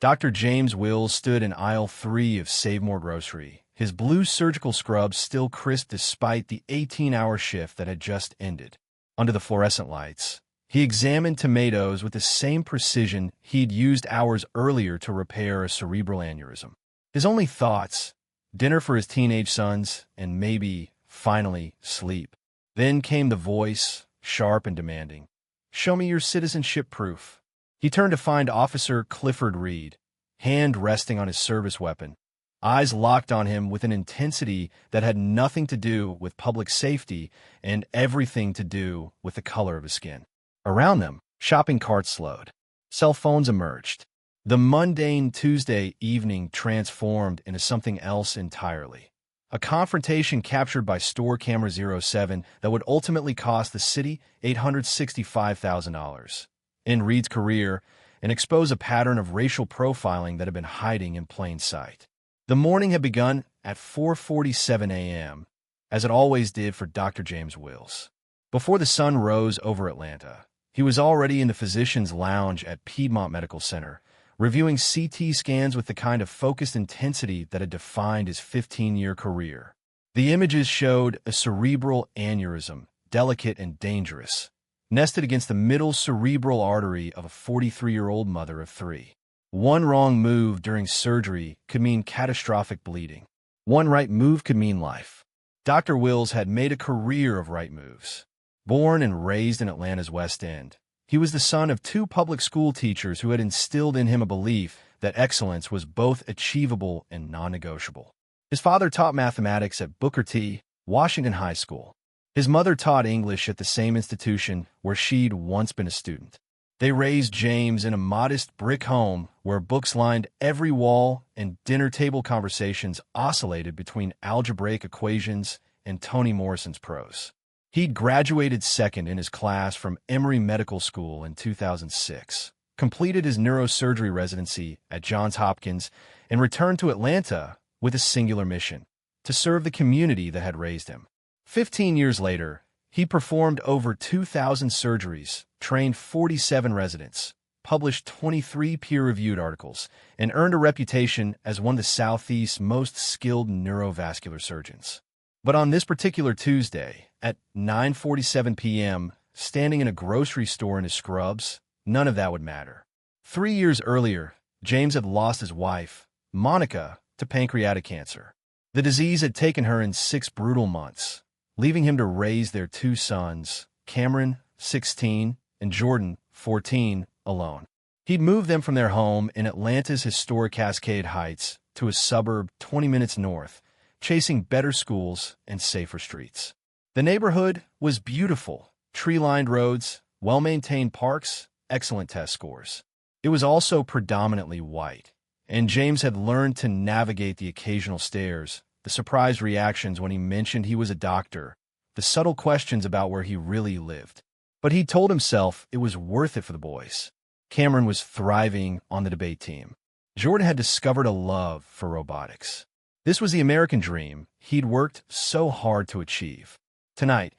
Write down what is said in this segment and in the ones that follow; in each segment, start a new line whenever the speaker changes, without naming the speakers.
Dr. James Wills stood in aisle 3 of SaveMore Grocery, his blue surgical scrubs still crisp despite the 18-hour shift that had just ended. Under the fluorescent lights, he examined tomatoes with the same precision he'd used hours earlier to repair a cerebral aneurysm. His only thoughts: dinner for his teenage sons, and maybe, finally, sleep. Then came the voice, sharp and demanding. "Show me your citizenship proof." He turned to find Officer Clifford Reid, hand resting on his service weapon, eyes locked on him with an intensity that had nothing to do with public safety and everything to do with the color of his skin. Around them, shopping carts slowed. Cell phones emerged. The mundane Tuesday evening transformed into something else entirely. A confrontation captured by store camera 07 that would ultimately cost the city $865,000. In Reid's career, and expose a pattern of racial profiling that had been hiding in plain sight. The morning had begun at 4:47 a.m., as it always did for Dr. James Wills. Before the sun rose over Atlanta, he was already in the physician's lounge at Piedmont Medical Center, reviewing CT scans with the kind of focused intensity that had defined his 15-year career. The images showed a cerebral aneurysm, delicate and dangerous, nested against the middle cerebral artery of a 43-year-old mother of 3. One wrong move during surgery could mean catastrophic bleeding. One right move could mean life. Dr. Wills had made a career of right moves. Born and raised in Atlanta's West End, he was the son of 2 public school teachers who had instilled in him a belief that excellence was both achievable and non-negotiable. His father taught mathematics at Booker T. Washington High School. His mother taught English at the same institution where she'd once been a student. They raised James in a modest brick home where books lined every wall and dinner table conversations oscillated between algebraic equations and Toni Morrison's prose. He'd graduated second in his class from Emory Medical School in 2006, completed his neurosurgery residency at Johns Hopkins, and returned to Atlanta with a singular mission: to serve the community that had raised him. 15 years later, he performed over 2,000 surgeries, trained 47 residents, published 23 peer-reviewed articles, and earned a reputation as one of the Southeast's most skilled neurovascular surgeons. But on this particular Tuesday, at 9:47 p.m., standing in a grocery store in his scrubs, none of that would matter. 3 years earlier, James had lost his wife, Monica, to pancreatic cancer. The disease had taken her in 6 brutal months, leaving him to raise their 2 sons, Cameron, 16, and Jordan, 14, alone. He'd moved them from their home in Atlanta's historic Cascade Heights to a suburb 20 minutes north, chasing better schools and safer streets. The neighborhood was beautiful: tree-lined roads, well-maintained parks, excellent test scores. It was also predominantly white, and James had learned to navigate the occasional stares, the surprised reactions when he mentioned he was a doctor, the subtle questions about where he really lived. But he told himself it was worth it for the boys. Cameron was thriving on the debate team. Jordan had discovered a love for robotics. This was the American dream he'd worked so hard to achieve. Tonight,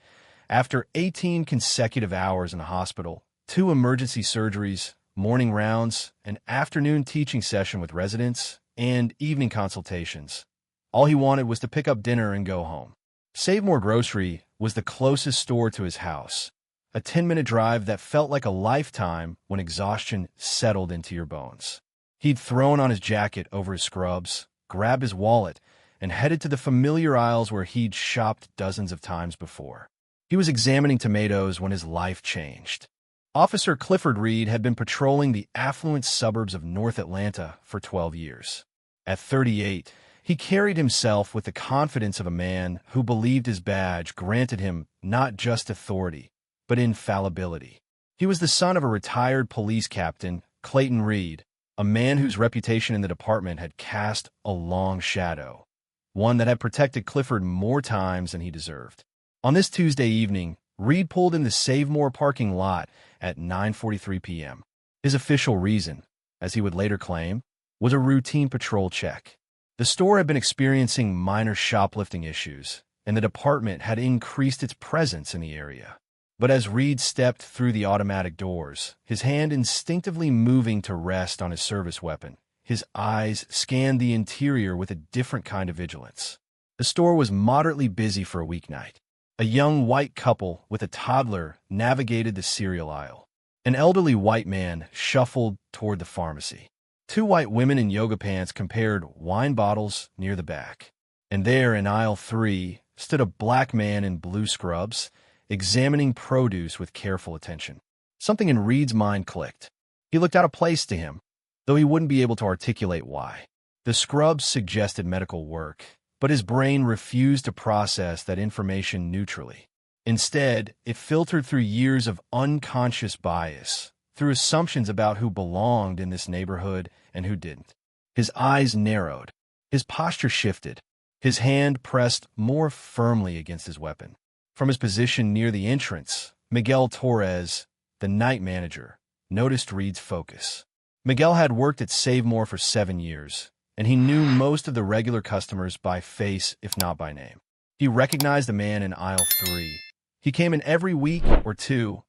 after 18 consecutive hours in the hospital, 2 emergency surgeries, morning rounds, an afternoon teaching session with residents, and evening consultations, all he wanted was to pick up dinner and go home. SaveMore Grocery was the closest store to his house, a 10-minute drive that felt like a lifetime when exhaustion settled into your bones. He'd thrown on his jacket over his scrubs, grabbed his wallet, and headed to the familiar aisles where he'd shopped dozens of times before. He was examining tomatoes when his life changed. Officer Clifford Reid had been patrolling the affluent suburbs of North Atlanta for 12 years. At 38, he carried himself with the confidence of a man who believed his badge granted him not just authority, but infallibility. He was the son of a retired police captain, Clayton Reid, a man whose reputation in the department had cast a long shadow, one that had protected Clifford more times than he deserved. On this Tuesday evening, Reid pulled in the SaveMore parking lot at 9:43 p.m. His official reason, as he would later claim, was a routine patrol check. The store had been experiencing minor shoplifting issues, and the department had increased its presence in the area. But as Reid stepped through the automatic doors, his hand instinctively moving to rest on his service weapon, his eyes scanned the interior with a different kind of vigilance. The store was moderately busy for a weeknight. A young white couple with a toddler navigated the cereal aisle. An elderly white man shuffled toward the pharmacy. Two white women in yoga pants compared wine bottles near the back. And there, in aisle 3, stood a black man in blue scrubs, examining produce with careful attention. Something in Reid's mind clicked. He looked out of place to him, though he wouldn't be able to articulate why. The scrubs suggested medical work, but his brain refused to process that information neutrally. Instead, it filtered through years of unconscious bias, through assumptions about who belonged in this neighborhood and who didn't. His eyes narrowed. His posture shifted. His hand pressed more firmly against his weapon. From his position near the entrance, Miguel Torres, the night manager, noticed Reid's focus. Miguel had worked at SaveMore for 7 years, and he knew most of the regular customers by face, if not by name. He recognized the man in aisle 3. He came in every week or two,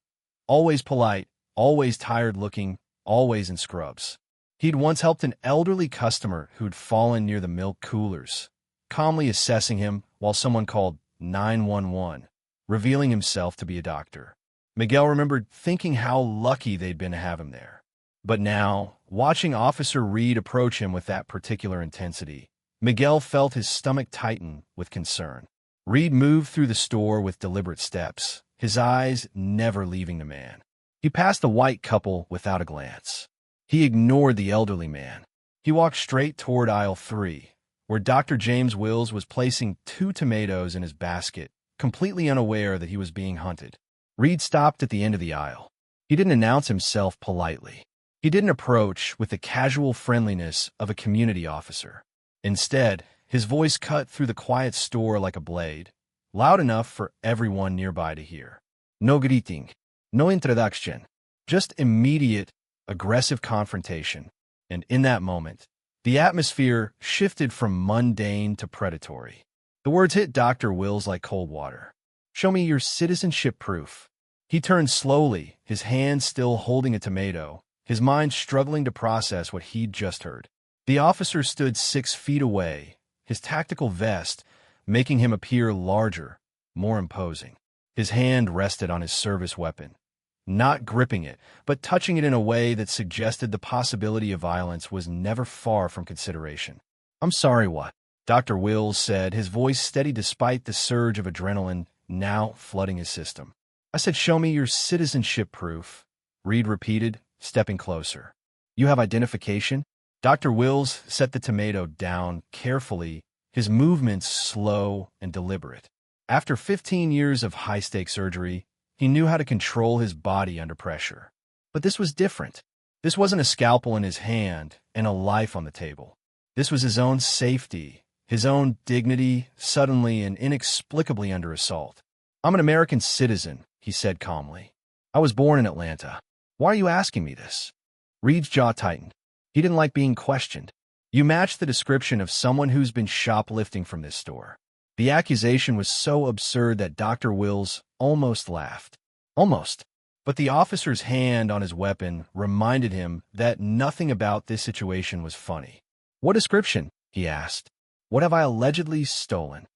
always polite, always tired-looking, always in scrubs. He'd once helped an elderly customer who'd fallen near the milk coolers, calmly assessing him while someone called 911, revealing himself to be a doctor. Miguel remembered thinking how lucky they'd been to have him there. But now, watching Officer Reid approach him with that particular intensity, Miguel felt his stomach tighten with concern. Reid moved through the store with deliberate steps, his eyes never leaving the man. He passed the white couple without a glance. He ignored the elderly man. He walked straight toward aisle 3, where Dr. James Wills was placing 2 tomatoes in his basket, completely unaware that he was being hunted. Reid stopped at the end of the aisle. He didn't announce himself politely. He didn't approach with the casual friendliness of a community officer. Instead, his voice cut through the quiet store like a blade, loud enough for everyone nearby to hear. No greeting, no introduction, just immediate, aggressive confrontation. And in that moment, the atmosphere shifted from mundane to predatory. The words hit Dr. Wills like cold water. "Show me your citizenship proof." He turned slowly, his hand still holding a tomato, his mind struggling to process what he'd just heard. The officer stood 6 feet away, his tactical vest making him appear larger, more imposing. His hand rested on his service weapon, not gripping it, but touching it in a way that suggested the possibility of violence was never far from consideration. "I'm sorry, what?" Dr. Wills said, his voice steady despite the surge of adrenaline now flooding his system. "I said, show me your citizenship proof," Reid repeated, stepping closer. "You have identification?" Dr. Wills set the tomato down carefully, his movements slow and deliberate. After 15 years of high-stakes surgery, he knew how to control his body under pressure. But this was different. This wasn't a scalpel in his hand and a life on the table. This was his own safety, his own dignity, suddenly and inexplicably under assault. "I'm an American citizen," he said calmly. "I was born in Atlanta. Why are you asking me this?" Reid's jaw tightened. He didn't like being questioned. "You match the description of someone who's been shoplifting from this store." The accusation was so absurd that Dr. Wills almost laughed. Almost. But the officer's hand on his weapon reminded him that nothing about this situation was funny. "What description?" he asked. "What have I allegedly stolen?"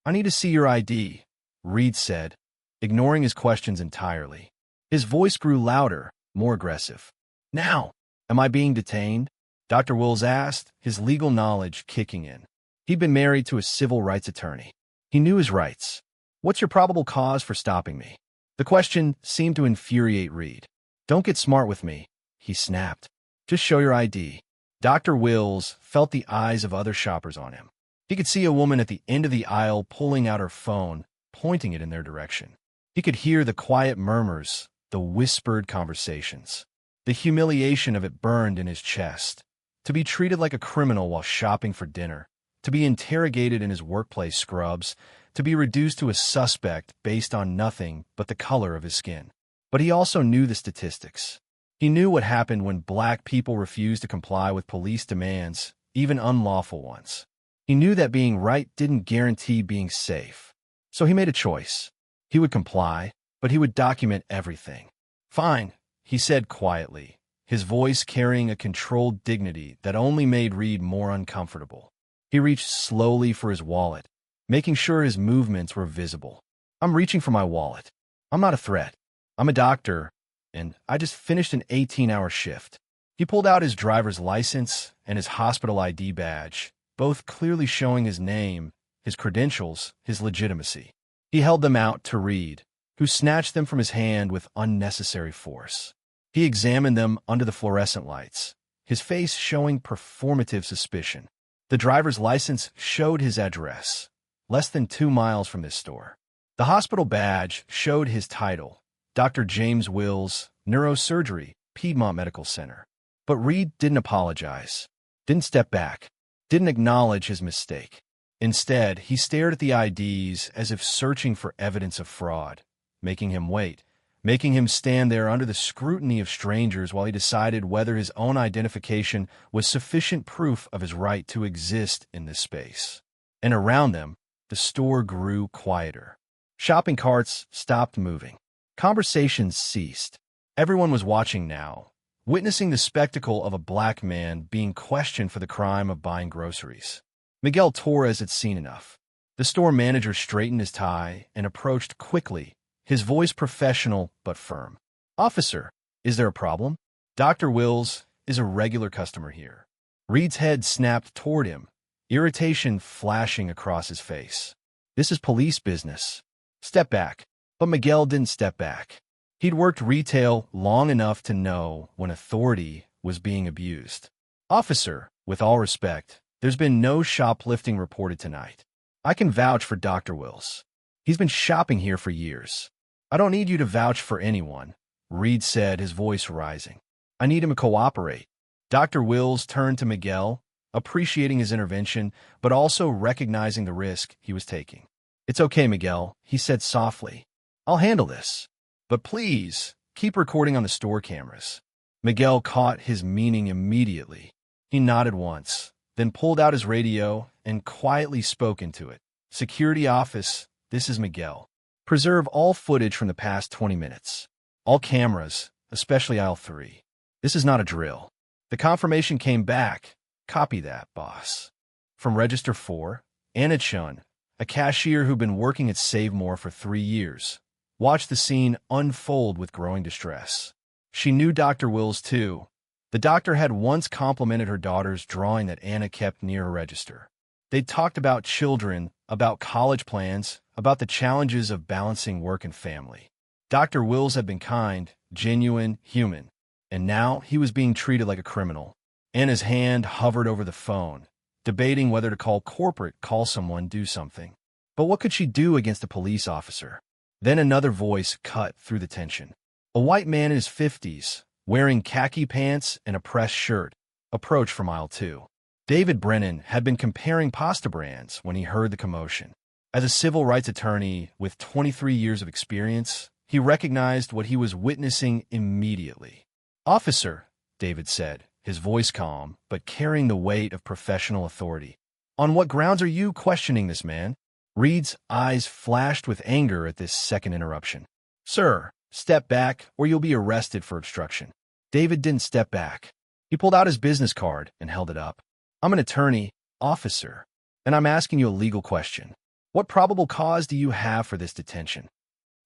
"I need to see your ID," Reid said, ignoring his questions entirely. His voice grew louder, more aggressive. "Now, am I being detained?" Dr. Wills asked, his legal knowledge kicking in. He'd been married to a civil rights attorney. He knew his rights. "What's your probable cause for stopping me?" The question seemed to infuriate Reid. "Don't get smart with me," he snapped. "Just show your ID." Dr. Wills felt the eyes of other shoppers on him. He could see a woman at the end of the aisle pulling out her phone, pointing it in their direction. He could hear the quiet murmurs, the whispered conversations. The humiliation of it burned in his chest. To be treated like a criminal while shopping for dinner, to be interrogated in his workplace scrubs, to be reduced to a suspect based on nothing but the color of his skin. But he also knew the statistics. He knew what happened when black people refused to comply with police demands, even unlawful ones. He knew that being right didn't guarantee being safe. So he made a choice. He would comply, but he would document everything. "Fine," he said quietly, his voice carrying a controlled dignity that only made Reid more uncomfortable. He reached slowly for his wallet, making sure his movements were visible. "I'm reaching for my wallet. I'm not a threat. I'm a doctor, and I just finished an 18-hour shift." He pulled out his driver's license and his hospital ID badge, both clearly showing his name, his credentials, his legitimacy. He held them out to Reid, who snatched them from his hand with unnecessary force. He examined them under the fluorescent lights, his face showing performative suspicion. The driver's license showed his address, less than 2 miles from this store. The hospital badge showed his title, Dr. James Wills, Neurosurgery, Piedmont Medical Center. But Reid didn't apologize, didn't step back, didn't acknowledge his mistake. Instead, he stared at the IDs as if searching for evidence of fraud, making him wait, making him stand there under the scrutiny of strangers while he decided whether his own identification was sufficient proof of his right to exist in this space. And around them, the store grew quieter. Shopping carts stopped moving. Conversations ceased. Everyone was watching now, witnessing the spectacle of a black man being questioned for the crime of buying groceries. Miguel Torres had seen enough. The store manager straightened his tie and approached quickly, his voice professional but firm. "Officer, is there a problem? Dr. Wills is a regular customer here." Reid's head snapped toward him, irritation flashing across his face. "This is police business. Step back." But Miguel didn't step back. He'd worked retail long enough to know when authority was being abused. "Officer, with all respect, there's been no shoplifting reported tonight. I can vouch for Dr. Wills. He's been shopping here for years." "I don't need you to vouch for anyone," Reid said, his voice rising. "I need him to cooperate." Dr. Wills turned to Miguel, appreciating his intervention, but also recognizing the risk he was taking. "It's okay, Miguel," he said softly. "I'll handle this. But please, keep recording on the store cameras." Miguel caught his meaning immediately. He nodded once, then pulled out his radio and quietly spoke into it. "Security office, this is Miguel. Preserve all footage from the past 20 minutes. All cameras, especially aisle 3. This is not a drill." The confirmation came back. "Copy that, boss." From Register 4, Anna Chun, a cashier who'd been working at SaveMore for 3 years, watched the scene unfold with growing distress. She knew Dr. Wills, too. The doctor had once complimented her daughter's drawing that Anna kept near her register. They'd talked about children, about college plans, about the challenges of balancing work and family. Dr. Wills had been kind, genuine, human, and now he was being treated like a criminal. Anna's hand hovered over the phone, debating whether to call corporate, call someone, do something. But what could she do against a police officer? Then another voice cut through the tension. A white man in his 50s, wearing khaki pants and a pressed shirt, approached from aisle 2. David Brennan had been comparing pasta brands when he heard the commotion. As a civil rights attorney with 23 years of experience, he recognized what he was witnessing immediately. "Officer," David said, his voice calm, but carrying the weight of professional authority. "On what grounds are you questioning this man?" Reid's eyes flashed with anger at this second interruption. "Sir, step back or you'll be arrested for obstruction." David didn't step back. He pulled out his business card and held it up. "I'm an attorney, officer, and I'm asking you a legal question. What probable cause do you have for this detention?"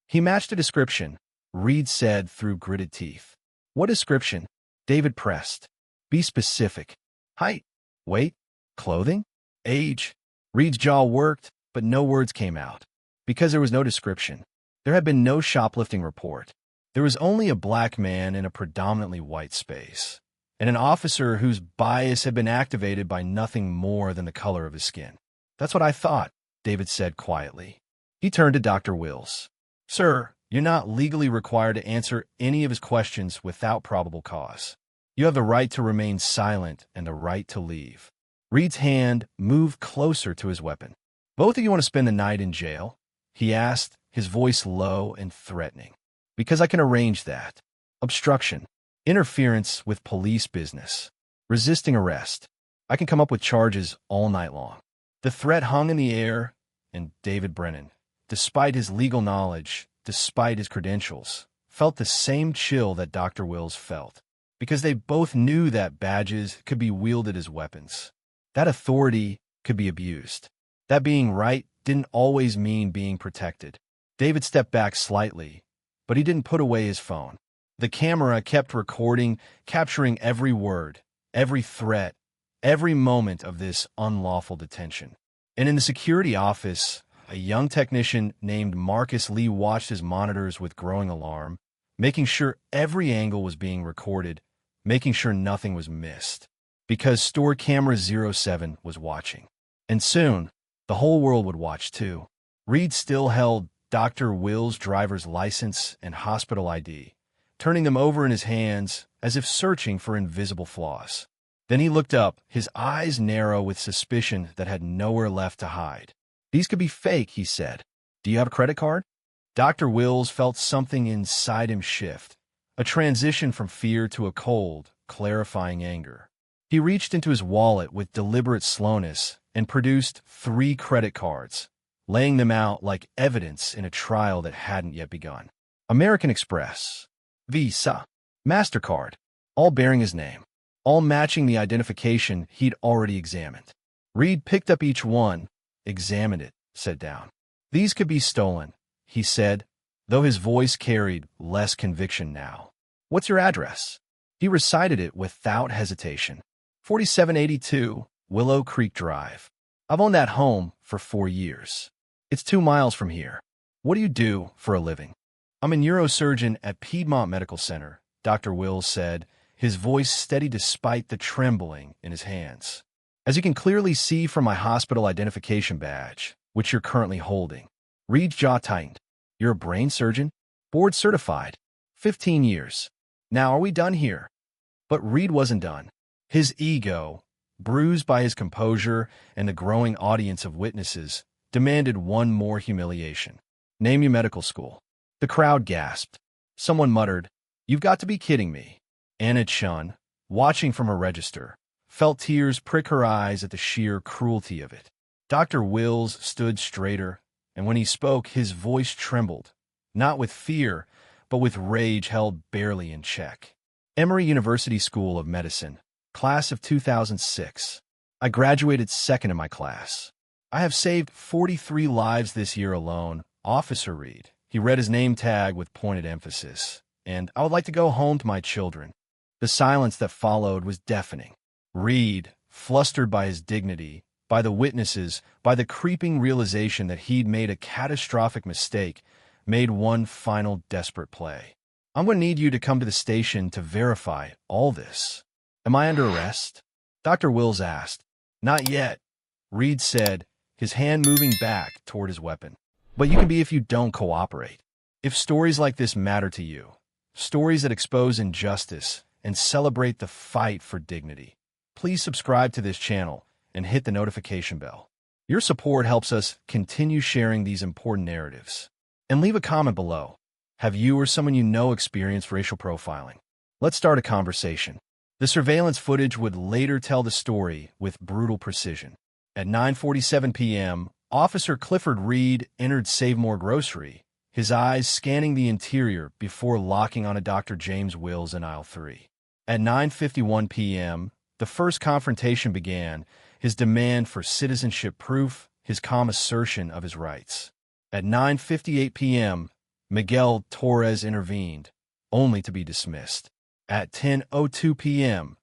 He matched a description, Reid said through gritted teeth. "What description?" David pressed. "Be specific. Height, weight, clothing, age." Reid's jaw worked, but no words came out. Because there was no description. There had been no shoplifting report. There was only a black man in a predominantly white space, and an officer whose bias had been activated by nothing more than the color of his skin. "That's what I thought," David said quietly. He turned to Dr. Wills. "Sir, you're not legally required to answer any of his questions without probable cause. You have the right to remain silent and the right to leave." Reid's hand moved closer to his weapon. "Both of you want to spend the night in jail?" he asked, his voice low and threatening. "Because I can arrange that. Obstruction, interference with police business, resisting arrest. I can come up with charges all night long." The threat hung in the air, and David Brennan, despite his legal knowledge, despite his credentials, felt the same chill that Dr. Wills felt. because they both knew that badges could be wielded as weapons. That authority could be abused. That being right didn't always mean being protected. David stepped back slightly, but he didn't put away his phone. The camera kept recording, capturing every word, every threat, every moment of this unlawful detention. And in the security office, a young technician named Marcus Lee watched his monitors with growing alarm, making sure every angle was being recorded, making sure nothing was missed. Because store camera 07 was watching. And soon, the whole world would watch too. Reid still held Dr. Wills' driver's license and hospital ID, turning them over in his hands as if searching for invisible flaws. Then he looked up, his eyes narrow with suspicion that had nowhere left to hide. "These could be fake," he said. "Do you have a credit card?" Dr. Wills felt something inside him shift, a transition from fear to a cold, clarifying anger. He reached into his wallet with deliberate slowness and produced 3 credit cards, laying them out like evidence in a trial that hadn't yet begun. American Express, Visa, MasterCard, all bearing his name, all matching the identification he'd already examined. Reid picked up each one, examined it, sat down. "These could be stolen," he said, though his voice carried less conviction now. "What's your address?" He recited it without hesitation. 4782 Willow Creek Drive. "I've owned that home for 4 years. It's 2 miles from here." "What do you do for a living?" "I'm a neurosurgeon at Piedmont Medical Center," Dr. Wills said, his voice steady despite the trembling in his hands. "As you can clearly see from my hospital identification badge, which you're currently holding." Reid's jaw tightened. "You're a brain surgeon? Board certified? 15 years. Now are we done here?" But Reid wasn't done. His ego, bruised by his composure and the growing audience of witnesses, demanded one more humiliation. "Name your medical school." The crowd gasped. Someone muttered, "You've got to be kidding me." Anna Chun, watching from her register, felt tears prick her eyes at the sheer cruelty of it. Dr. Wills stood straighter, and when he spoke, his voice trembled, not with fear, but with rage held barely in check. "Emory University School of Medicine, class of 2006. I graduated second in my class. I have saved 43 lives this year alone, Officer Reid." He read his name tag with pointed emphasis. "And I would like to go home to my children." The silence that followed was deafening. Reid, flustered by his dignity, by the witnesses, by the creeping realization that he'd made a catastrophic mistake, made one final desperate play. "I'm going to need you to come to the station to verify all this." "Am I under arrest?" Dr. Wills asked. "Not yet," Reid said, his hand moving back toward his weapon. "But you can be if you don't cooperate. If stories like this matter to you, stories that expose injustice and celebrate the fight for dignity, please subscribe to this channel and hit the notification bell. Your support helps us continue sharing these important narratives. And leave a comment below. Have you or someone you know experienced racial profiling? Let's start a conversation. The surveillance footage would later tell the story with brutal precision. At 9:47 p.m., Officer Clifford Reid entered SaveMore Grocery, his eyes scanning the interior before locking on a Dr. James Wills in aisle 3. At 9:51 p.m., the first confrontation began, his demand for citizenship proof, his calm assertion of his rights. At 9:58 p.m., Miguel Torres intervened, only to be dismissed. At 10:02 p.m.,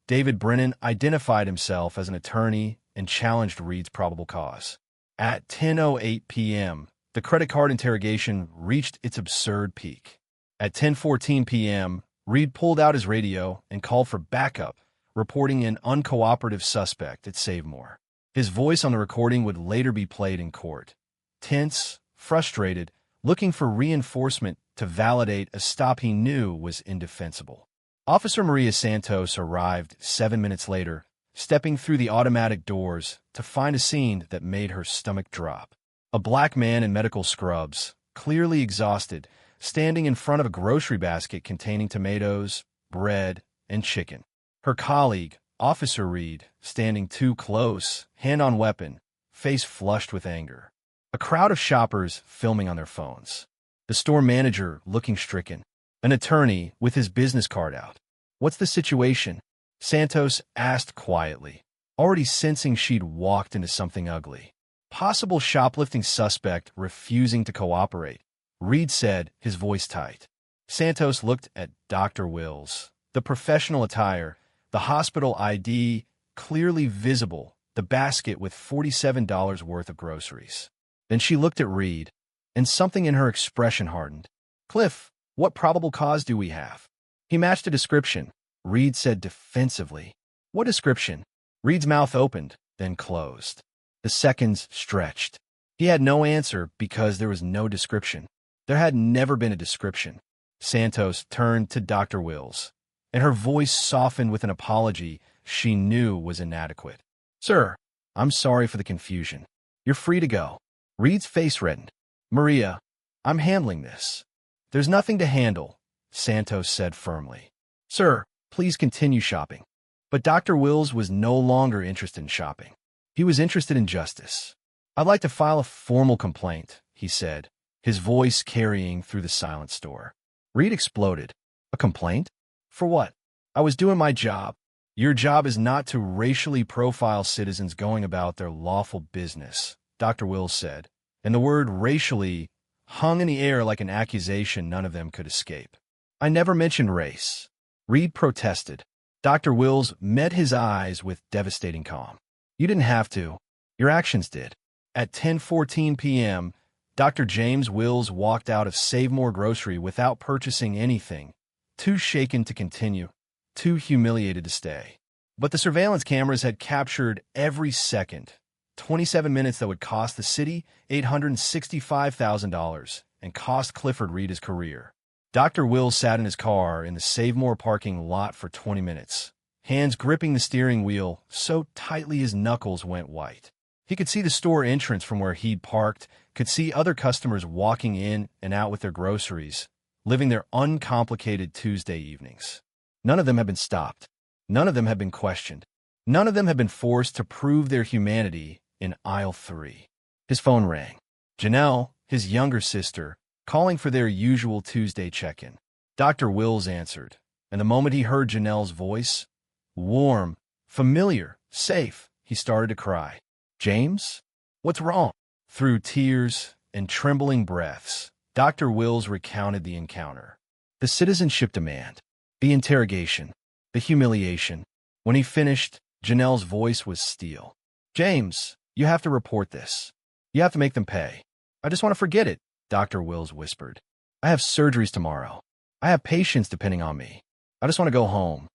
David Brennan identified himself as an attorney and challenged Reid's probable cause. At 10:08 p.m., the credit card interrogation reached its absurd peak. At 10:14 p.m., Reid pulled out his radio and called for backup, reporting an uncooperative suspect at SaveMore. His voice on the recording would later be played in court. Tense, frustrated, looking for reinforcement to validate a stop he knew was indefensible. Officer Maria Santos arrived 7 minutes later, stepping through the automatic doors to find a scene that made her stomach drop. A black man in medical scrubs, clearly exhausted, standing in front of a grocery basket containing tomatoes, bread, and chicken. Her colleague, Officer Reid, standing too close, hand on weapon, face flushed with anger. A crowd of shoppers filming on their phones. The store manager looking stricken. An attorney with his business card out. What's the situation? Santos asked quietly, already sensing she'd walked into something ugly. Possible shoplifting suspect refusing to cooperate, Reid said, his voice tight. Santos looked at Dr. Wills. The professional attire, the hospital ID, clearly visible, the basket with $47 worth of groceries. Then she looked at Reid, and something in her expression hardened. Cliff, what probable cause do we have? He matched a description, Reid said defensively. What description? Reid's mouth opened, then closed. The seconds stretched. He had no answer because there was no description. There had never been a description. Santos turned to Dr. Wills, and her voice softened with an apology she knew was inadequate. Sir, I'm sorry for the confusion. You're free to go. Reid's face reddened. Maria, I'm handling this. There's nothing to handle, Santos said firmly. Sir, please continue shopping. But Dr. Wills was no longer interested in shopping. He was interested in justice. I'd like to file a formal complaint, he said, his voice carrying through the silent store. Reid exploded. A complaint? For what? I was doing my job. Your job is not to racially profile citizens going about their lawful business, Dr. Wills said, and the word racially hung in the air like an accusation none of them could escape. I never mentioned race. Reid protested. Dr. Wills met his eyes with devastating calm. You didn't have to. Your actions did. At 10:14 p.m., Dr. James Wills walked out of SaveMore Grocery without purchasing anything, too shaken to continue, too humiliated to stay. But the surveillance cameras had captured every second, 27 minutes that would cost the city $865,000 and cost Clifford Reid his career. Dr. Wills sat in his car in the SaveMore parking lot for 20 minutes, hands gripping the steering wheel so tightly his knuckles went white. He could see the store entrance from where he'd parked, could see other customers walking in and out with their groceries, living their uncomplicated Tuesday evenings. None of them had been stopped. None of them had been questioned. None of them had been forced to prove their humanity in aisle 3. His phone rang. Janelle, his younger sister, calling for their usual Tuesday check-in. Dr. Wills answered, and the moment he heard Janelle's voice, warm, familiar, safe, he started to cry. James? What's wrong? Through tears and trembling breaths, Dr. Wills recounted the encounter. The citizenship demand, the interrogation, the humiliation. When he finished, Janelle's voice was steel. James, you have to report this. You have to make them pay. I just want to forget it, Dr. Wills whispered. I have surgeries tomorrow. I have patients depending on me. I just want to go home.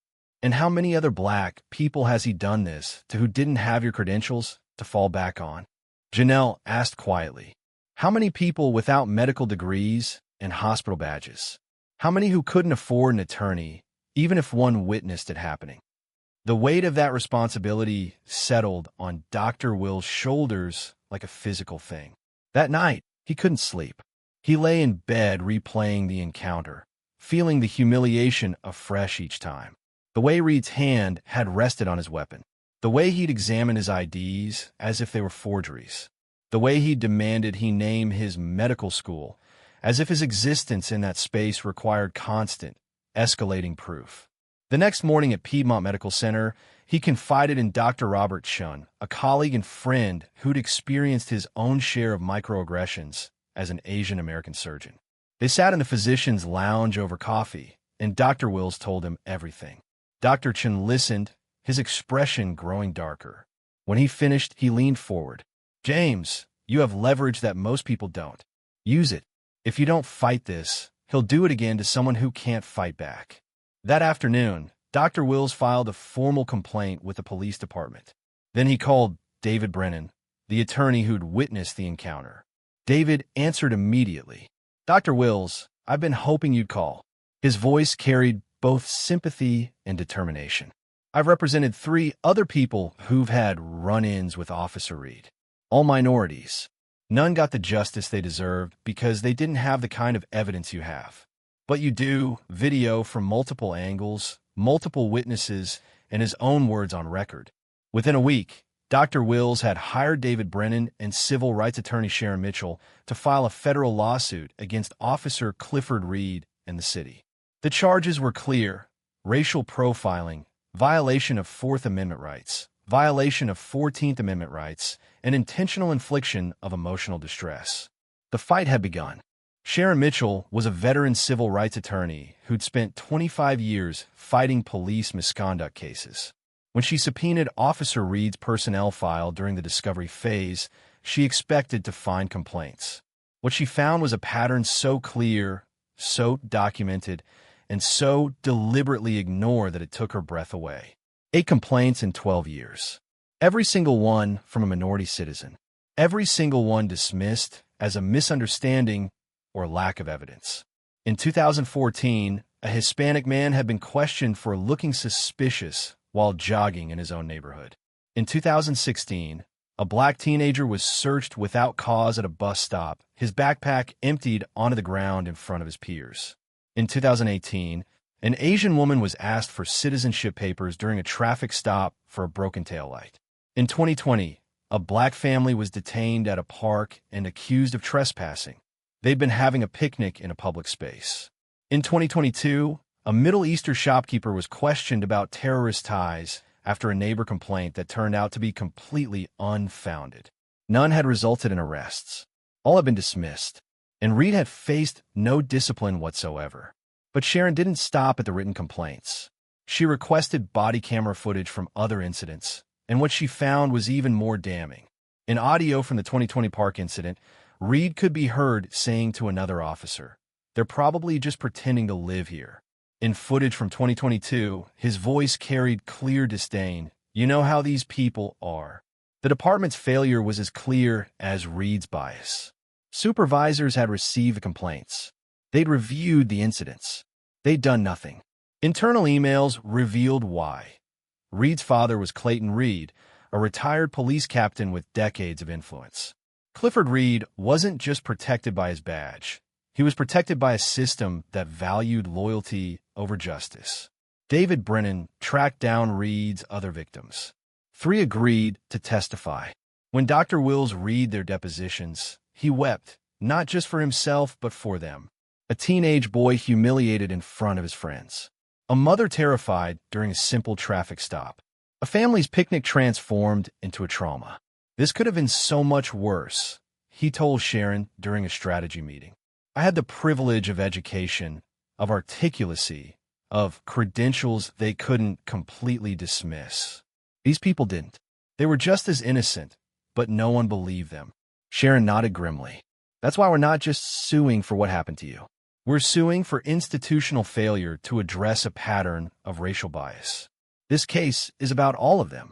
And how many other black people has he done this to who didn't have your credentials to fall back on? Janelle asked quietly. How many people without medical degrees and hospital badges? How many who couldn't afford an attorney, even if one witnessed it happening? The weight of that responsibility settled on Dr. Wills' shoulders like a physical thing. That night, he couldn't sleep. He lay in bed replaying the encounter, feeling the humiliation afresh each time. The way Reid's hand had rested on his weapon. The way he'd examined his IDs as if they were forgeries. The way he demanded he name his medical school as if his existence in that space required constant, escalating proof. The next morning at Piedmont Medical Center, he confided in Dr. Robert Chun, a colleague and friend who'd experienced his own share of microaggressions as an Asian American surgeon. They sat in the physician's lounge over coffee, and Dr. Wills told him everything. Dr. Chun listened, his expression growing darker. When he finished, he leaned forward. James, you have leverage that most people don't. Use it. If you don't fight this, he'll do it again to someone who can't fight back. That afternoon, Dr. Wills filed a formal complaint with the police department. Then he called David Brennan, the attorney who'd witnessed the encounter. David answered immediately. Dr. Wills, I've been hoping you'd call. His voice carried both sympathy and determination. I've represented 3 other people who've had run-ins with Officer Reid. All minorities. None got the justice they deserved because they didn't have the kind of evidence you have. But you do, video from multiple angles, multiple witnesses, and his own words on record. Within a week, Dr. Wills had hired David Brennan and civil rights attorney Sharon Mitchell to file a federal lawsuit against Officer Clifford Reid and the city. The charges were clear: racial profiling, violation of Fourth Amendment rights, violation of 14th Amendment rights, and intentional infliction of emotional distress. The fight had begun. Sharon Mitchell was a veteran civil rights attorney who'd spent 25 years fighting police misconduct cases. When she subpoenaed Officer Reid's personnel file during the discovery phase, she expected to find complaints. What she found was a pattern so clear, so documented, and so deliberately ignored that it took her breath away. 8 complaints in 12 years. Every single one from a minority citizen. Every single one dismissed as a misunderstanding or lack of evidence. In 2014, a Hispanic man had been questioned for looking suspicious while jogging in his own neighborhood. In 2016, a black teenager was searched without cause at a bus stop, his backpack emptied onto the ground in front of his peers. In 2018, an Asian woman was asked for citizenship papers during a traffic stop for a broken taillight. In 2020, a black family was detained at a park and accused of trespassing. They'd been having a picnic in a public space. In 2022, a Middle Eastern shopkeeper was questioned about terrorist ties after a neighbor complaint that turned out to be completely unfounded. None had resulted in arrests. All had been dismissed, and Reid had faced no discipline whatsoever. But Sharon didn't stop at the written complaints. She requested body camera footage from other incidents, and what she found was even more damning. In audio from the 2020 park incident, Reid could be heard saying to another officer, "They're probably just pretending to live here." In footage from 2022, his voice carried clear disdain. "You know how these people are." The department's failure was as clear as Reid's bias. Supervisors had received the complaints. They'd reviewed the incidents. They'd done nothing. Internal emails revealed why. Reid's father was Clayton Reid, a retired police captain with decades of influence. Clifford Reid wasn't just protected by his badge. He was protected by a system that valued loyalty over justice. David Brennan tracked down Reid's other victims. 3 agreed to testify. When Dr. Wills read their depositions, he wept, not just for himself, but for them. A teenage boy humiliated in front of his friends. A mother terrified during a simple traffic stop. A family's picnic transformed into a trauma. "This could have been so much worse," he told Sharon during a strategy meeting. "I had the privilege of education, of articulacy, of credentials they couldn't completely dismiss. These people didn't. They were just as innocent, but no one believed them." Sharon nodded grimly. "That's why we're not just suing for what happened to you. We're suing for institutional failure to address a pattern of racial bias. This case is about all of them."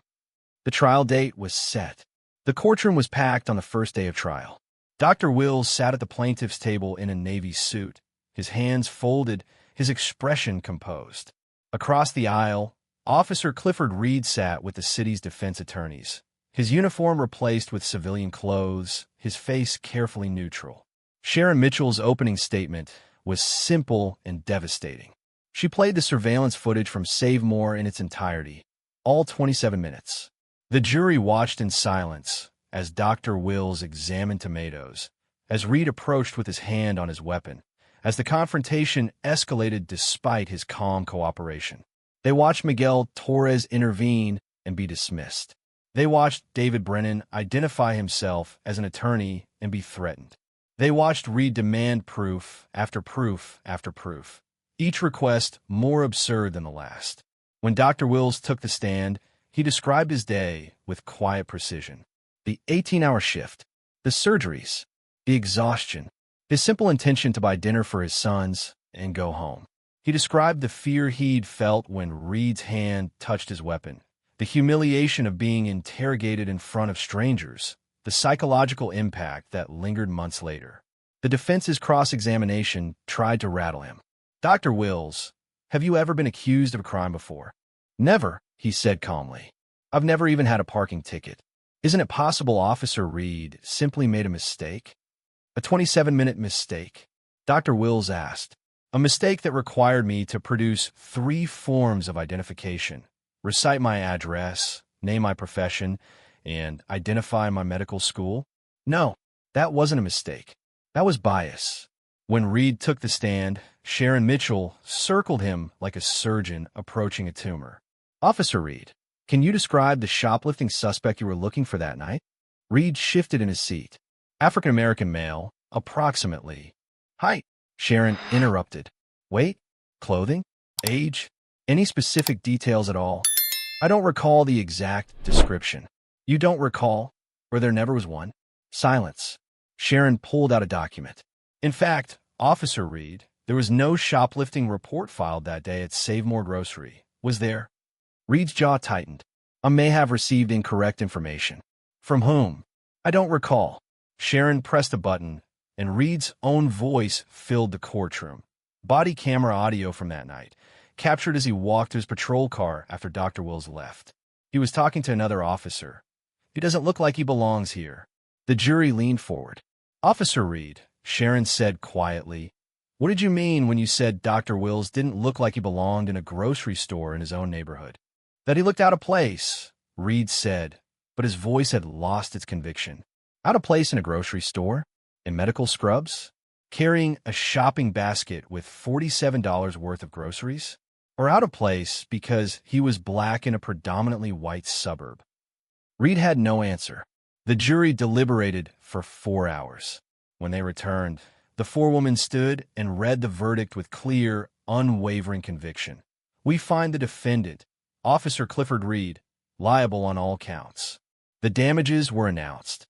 The trial date was set. The courtroom was packed on the first day of trial. Dr. Wills sat at the plaintiff's table in a navy suit, his hands folded, his expression composed. Across the aisle, Officer Clifford Reid sat with the city's defense attorneys, his uniform replaced with civilian clothes, his face carefully neutral. Sharon Mitchell's opening statement was simple and devastating. She played the surveillance footage from SaveMore in its entirety, all 27 minutes. The jury watched in silence as Dr. Wills examined tomatoes, as Reid approached with his hand on his weapon, as the confrontation escalated despite his calm cooperation. They watched Miguel Torres intervene and be dismissed. They watched David Brennan identify himself as an attorney and be threatened. They watched Reid demand proof after proof after proof, each request more absurd than the last. When Dr. Wills took the stand, he described his day with quiet precision. The 18-hour shift, the surgeries, the exhaustion, his simple intention to buy dinner for his sons and go home. He described the fear he'd felt when Reid's hand touched his weapon, the humiliation of being interrogated in front of strangers, the psychological impact that lingered months later. The defense's cross-examination tried to rattle him. "Dr. Wills, have you ever been accused of a crime before?" "Never," he said calmly. "I've never even had a parking ticket." "Isn't it possible Officer Reid simply made a mistake?" "A 27-minute mistake?" Dr. Wills asked. "A mistake that required me to produce 3 forms of identification, recite my address, name my profession, and identify my medical school? No, that wasn't a mistake. That was bias. When Reid took the stand, Sharon Mitchell circled him like a surgeon approaching a tumor. "Officer Reid, can you describe the shoplifting suspect you were looking for that night?" Reid shifted in his seat. "African-American male, approximately." "Height," Sharon interrupted. "Weight? Clothing? Age? Any specific details at all?" "I don't recall the exact description." "You don't recall? Or there never was one?" Silence. Sharon pulled out a document. "In fact, Officer Reid, there was no shoplifting report filed that day at SaveMore Grocery, was there?" Reid's jaw tightened. "I may have received incorrect information." "From whom?" "I don't recall." Sharon pressed a button, and Reid's own voice filled the courtroom. Body camera audio from that night, captured as he walked to his patrol car after Dr. Wills left. He was talking to another officer. "He doesn't look like he belongs here." The jury leaned forward. "Officer Reid," Sharon said quietly, "what did you mean when you said Dr. Wills didn't look like he belonged in a grocery store in his own neighborhood?" "That he looked out of place," Reid said, but his voice had lost its conviction. "Out of place in a grocery store? In medical scrubs? Carrying a shopping basket with $47 worth of groceries? Or out of place because he was black in a predominantly white suburb?" Reid had no answer. The jury deliberated for 4 hours. When they returned, the forewoman stood and read the verdict with clear, unwavering conviction. "We find the defendant, Officer Clifford Reid, liable on all counts." The damages were announced.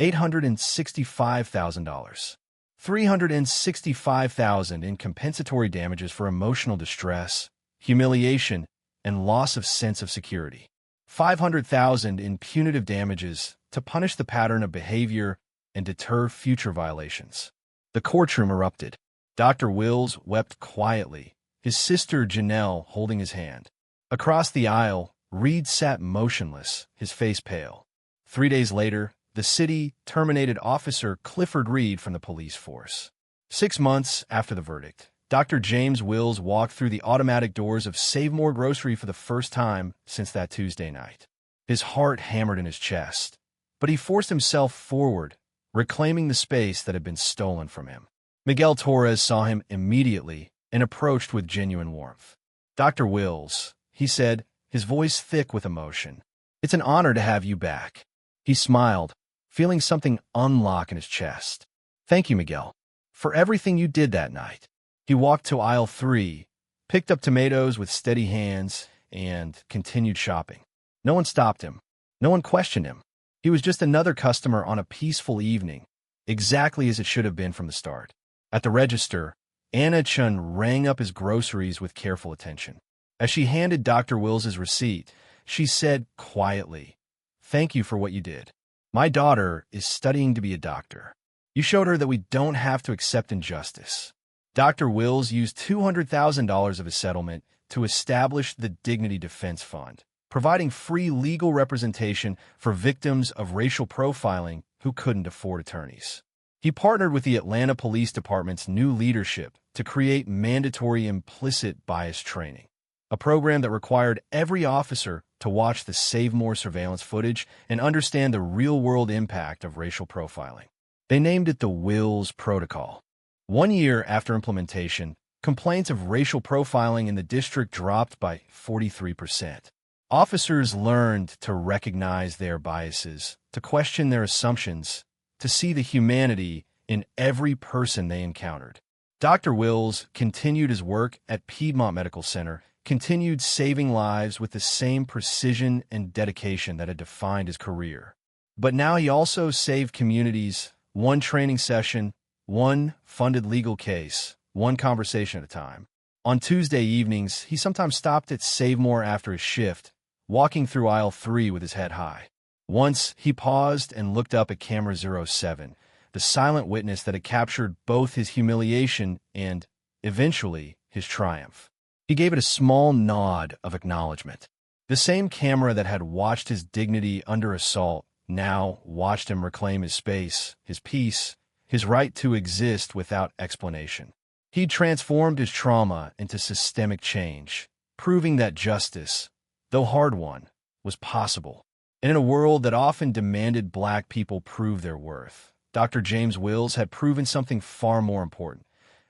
$865,000. $365,000 in compensatory damages for emotional distress, humiliation, and loss of sense of security. $500,000 in punitive damages to punish the pattern of behavior and deter future violations. The courtroom erupted. Dr. Wills wept quietly, his sister Janelle holding his hand. Across the aisle, Reid sat motionless, his face pale. 3 days later, the city terminated Officer Clifford Reid from the police force. 6 months after the verdict, Dr. James Wills walked through the automatic doors of SaveMore Grocery for the first time since that Tuesday night. His heart hammered in his chest, but he forced himself forward, reclaiming the space that had been stolen from him. Miguel Torres saw him immediately and approached with genuine warmth. "Dr. Wills," he said, his voice thick with emotion, "it's an honor to have you back." He smiled, feeling something unlock in his chest. "Thank you, Miguel, for everything you did that night." He walked to aisle 3, picked up tomatoes with steady hands, and continued shopping. No one stopped him. No one questioned him. He was just another customer on a peaceful evening, exactly as it should have been from the start. At the register, Anna Chun rang up his groceries with careful attention. As she handed Dr. Wills' receipt, she said quietly, "Thank you for what you did. My daughter is studying to be a doctor. You showed her that we don't have to accept injustice." Dr. Wills used $200,000 of his settlement to establish the Dignity Defense Fund, providing free legal representation for victims of racial profiling who couldn't afford attorneys. He partnered with the Atlanta Police Department's new leadership to create mandatory implicit bias training, a program that required every officer to watch the SaveMore surveillance footage and understand the real-world impact of racial profiling. They named it the Wills Protocol. 1 year after implementation, complaints of racial profiling in the district dropped by 43%. Officers learned to recognize their biases, to question their assumptions, to see the humanity in every person they encountered. Dr. Wills continued his work at Piedmont Medical Center, continued saving lives with the same precision and dedication that had defined his career. But now he also saved communities, one training session, one funded legal case, one conversation at a time. On Tuesday evenings, he sometimes stopped at SaveMore after his shift, walking through aisle 3 with his head high. Once, he paused and looked up at camera 07, the silent witness that had captured both his humiliation and, eventually, his triumph. He gave it a small nod of acknowledgement. The same camera that had watched his dignity under assault now watched him reclaim his space, his peace, his right to exist without explanation. He'd transformed his trauma into systemic change, proving that justice, though hard one, was possible. And in a world that often demanded black people prove their worth, Dr. James Wills had proven something far more important,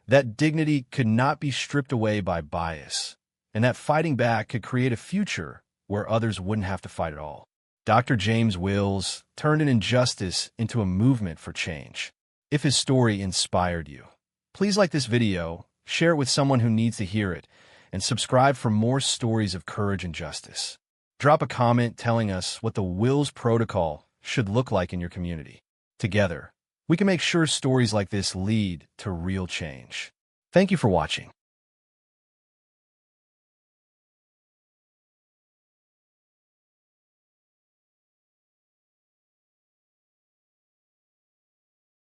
that dignity could not be stripped away by bias, and that fighting back could create a future where others wouldn't have to fight at all. Dr. James Wills turned an injustice into a movement for change. If his story inspired you, please like this video, share it with someone who needs to hear it, and subscribe for more stories of courage and justice. Drop a comment telling us what the Wills Protocol should look like in your community. Together, we can make sure stories like this lead to real change. Thank you for watching.